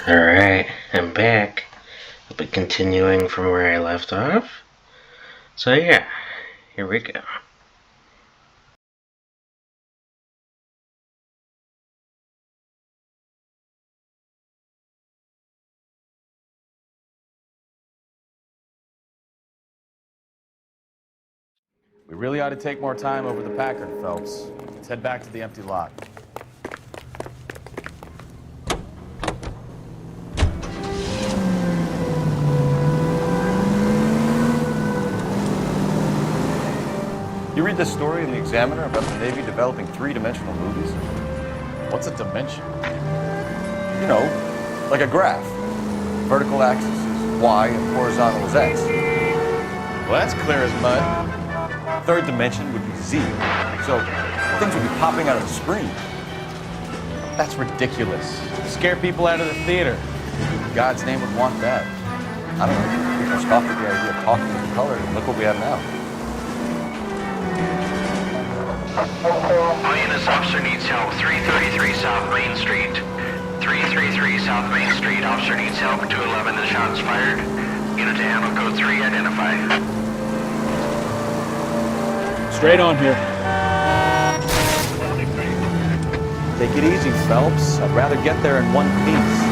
Alright, I'm back. I'll be continuing from where I left off. So yeah, here we go. We really ought to take more time over the Packard, Phelps. Let's head back to the empty lot. You read this story in the Examiner about the Navy developing three-dimensional movies? What's a dimension? You know, like a graph. Vertical axis is Y and horizontal is X. Well, that's clear as mud. Third dimension would be Z. So things would be popping out of the screen. That's ridiculous. Scare people out of the theater. Who in God's name would want that? I don't know. People scoffed at the idea of talking in color, and look what we have now. Lioness officer needs help. 333 South Main Street. 333 South Main Street. Officer needs help. 211. The shots fired. Unit to handle code 3. Identify. Straight on here. Take it easy, Phelps. I'd rather get there in one piece.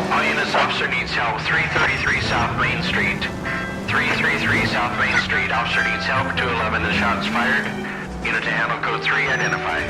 Lioness officer needs help. 333 South Main Street. 333 South Main Street. Officer needs help. 211. The shots fired. Unit to handle code 3. Identify.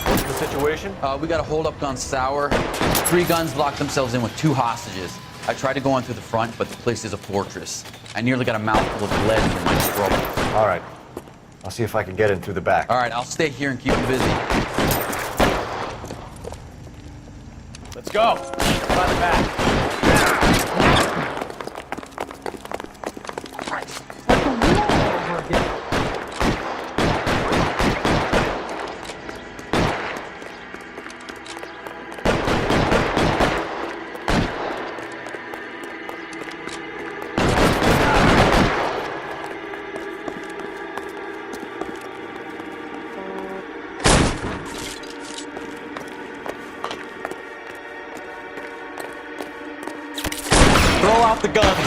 What's the situation? We got a hold-up gun sour. 3 guns locked themselves in with 2 hostages. I tried to go in through the front, but the place is a fortress. I nearly got a mouthful of lead from my struggle. All right. I'll see if I can get in through the back. All right, I'll stay here and keep you busy. Let's go. By the back. Throw out the guns.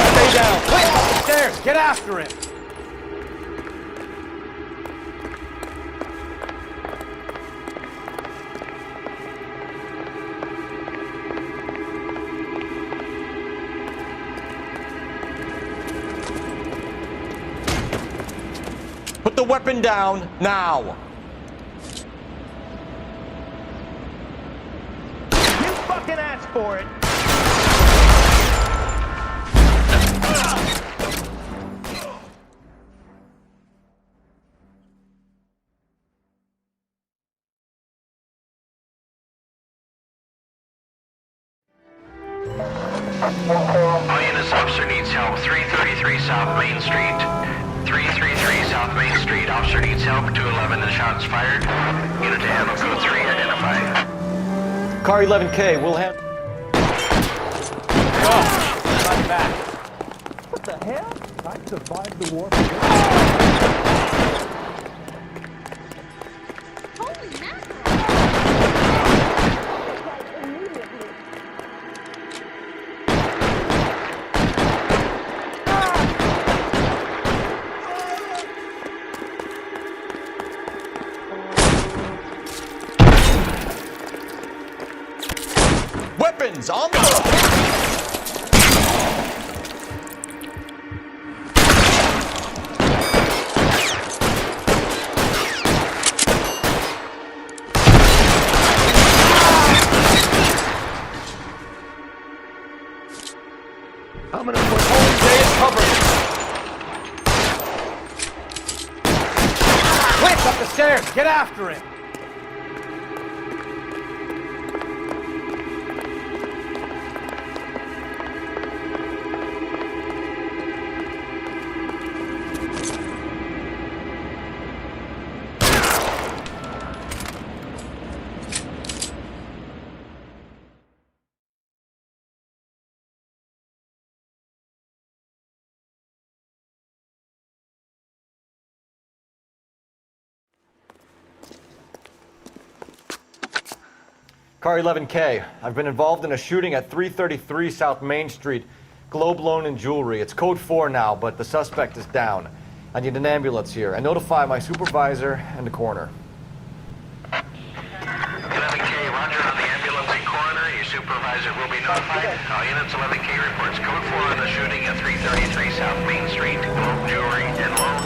Stay down. Wait, upstairs. Get after him. Put the weapon down now. You fucking asked for it. Lioness officer needs help. 333 South Main Street. 333 South Main Street. Officer needs help. 211. The shots fired. Unit to handle code 3. Identify. Car 11K, we'll have. Go. Right back. What the hell? I survived the war. Holy mackerel! Weapons on the... Get after him! Car 11K, I've been involved in a shooting at 333 South Main Street. Globe Loan and Jewelry. It's code 4 now, but the suspect is down. I need an ambulance here. And notify my supervisor and the coroner. 11K, roger on the ambulance and coroner. Your supervisor will be notified. All units, 11K reports code 4 on the shooting at 333 South Main Street. Globe Jewelry and Loan.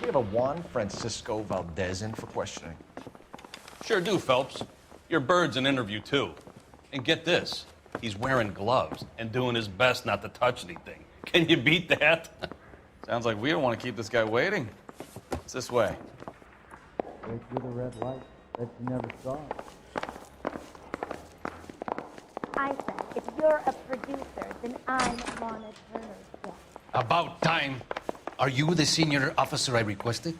We have a Juan Francisco Valdez in for questioning. Sure do, Phelps. Your bird's an interview, too. And get this, he's wearing gloves and doing his best not to touch anything. Can you beat that? Sounds like we don't want to keep this guy waiting. It's this way. Right through the red light that you never saw. I said, if you're a producer, then I'm Lana Turner's guest. About time. Are you the senior officer I requested?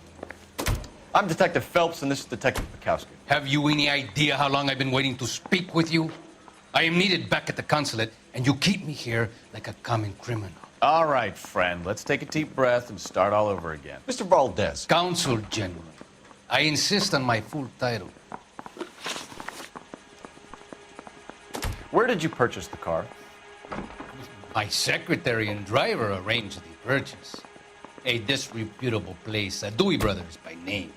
I'm Detective Phelps, and this is Detective Bukowski. Have you any idea how long I've been waiting to speak with you? I am needed back at the consulate, and you keep me here like a common criminal. All right, friend. Let's take a deep breath and start all over again. Mr. Valdez. Consul General. I insist on my full title. Where did you purchase the car? My secretary and driver arranged the purchase. A disreputable place, Dewey Brothers by name.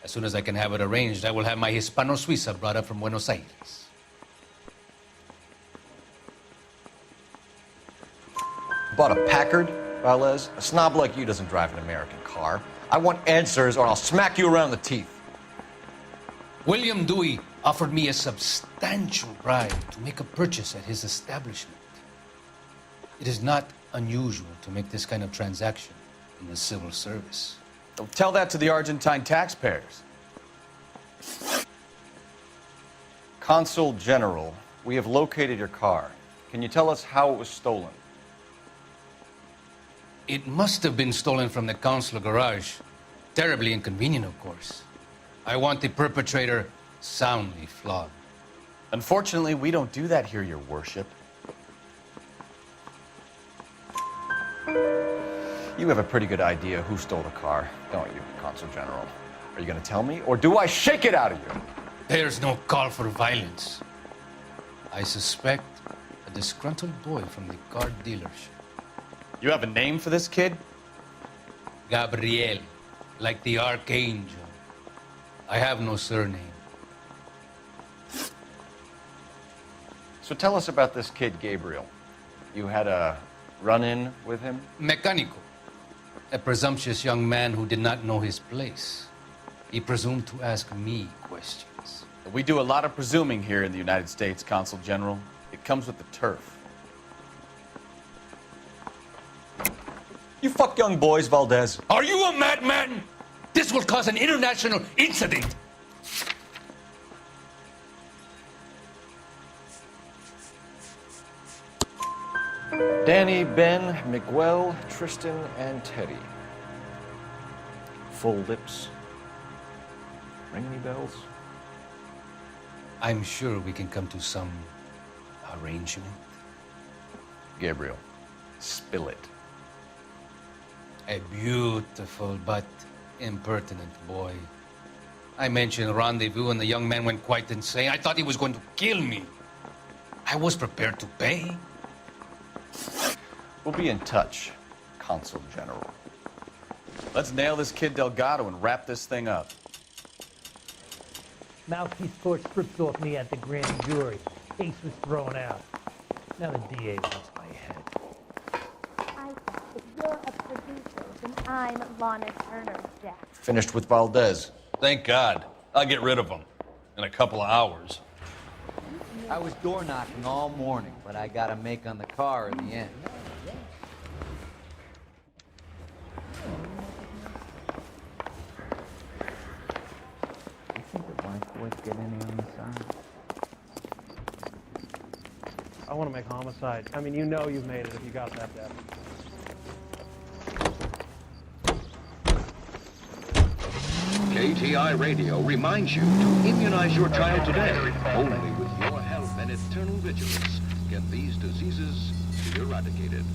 As soon as I can have it arranged, I will have my Hispano Suiza brought up from Buenos Aires. Bought a Packard, Valdez? A snob like you doesn't drive an American car. I want answers, or I'll smack you around the teeth. William Dewey offered me a substantial bribe to make a purchase at his establishment. It is not unusual to make this kind of transaction in the civil service. Don't tell that to the Argentine taxpayers. Consul General, we have located your car. Can you tell us how it was stolen? It must have been stolen from the consular garage. Terribly inconvenient, of course. I want the perpetrator soundly flogged. Unfortunately, we don't do that here, Your Worship. You have a pretty good idea who stole the car, don't you, Consul General? Are you going to tell me, or do I shake it out of you? There's no call for violence. I suspect a disgruntled boy from the car dealership. You have a name for this kid? Gabriel, like the archangel. I have no surname. So tell us about this kid, Gabriel. You had a run-in with him? Mecánico. A presumptuous young man who did not know his place. He presumed to ask me questions. We do a lot of presuming here in the United States, Consul General. It comes with the turf. You fuck young boys, Valdez. Are you a madman? This will cause an international incident. Danny, Ben, Miguel, Tristan, and Teddy. Full lips. Ring any bells? I'm sure we can come to some arrangement. Gabriel, spill it. A beautiful but impertinent boy. I mentioned rendezvous and the young man went quite insane. I thought he was going to kill me. I was prepared to pay. We'll be in touch, Consul General. Let's nail this kid Delgado and wrap this thing up. Mouthpiece court stripped off me at the grand jury. Case was thrown out. Now the DA wants my head. Isaac, if you're a producer, then I'm Lana Turner's Jack. Finished with Valdez. Thank God. I'll get rid of him in a couple of hours. I was door knocking all morning, but I got a make on the car in the end. You think the black boys get any on the side? I want to make homicide. I mean, you know you've made it if you got that depth. KTI Radio reminds you to immunize your child today. Only with your help and eternal vigilance can these diseases be eradicated.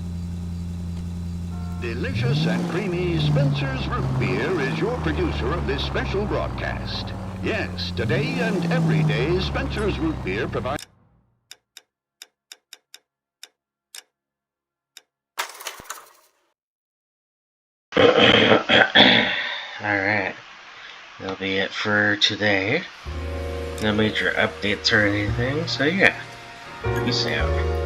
Delicious and creamy Spencer's Root Beer is your producer of this special broadcast. Yes, today and every day, Spencer's Root Beer provides... Alright. That'll be it for today. No major updates or anything, so yeah. Peace out.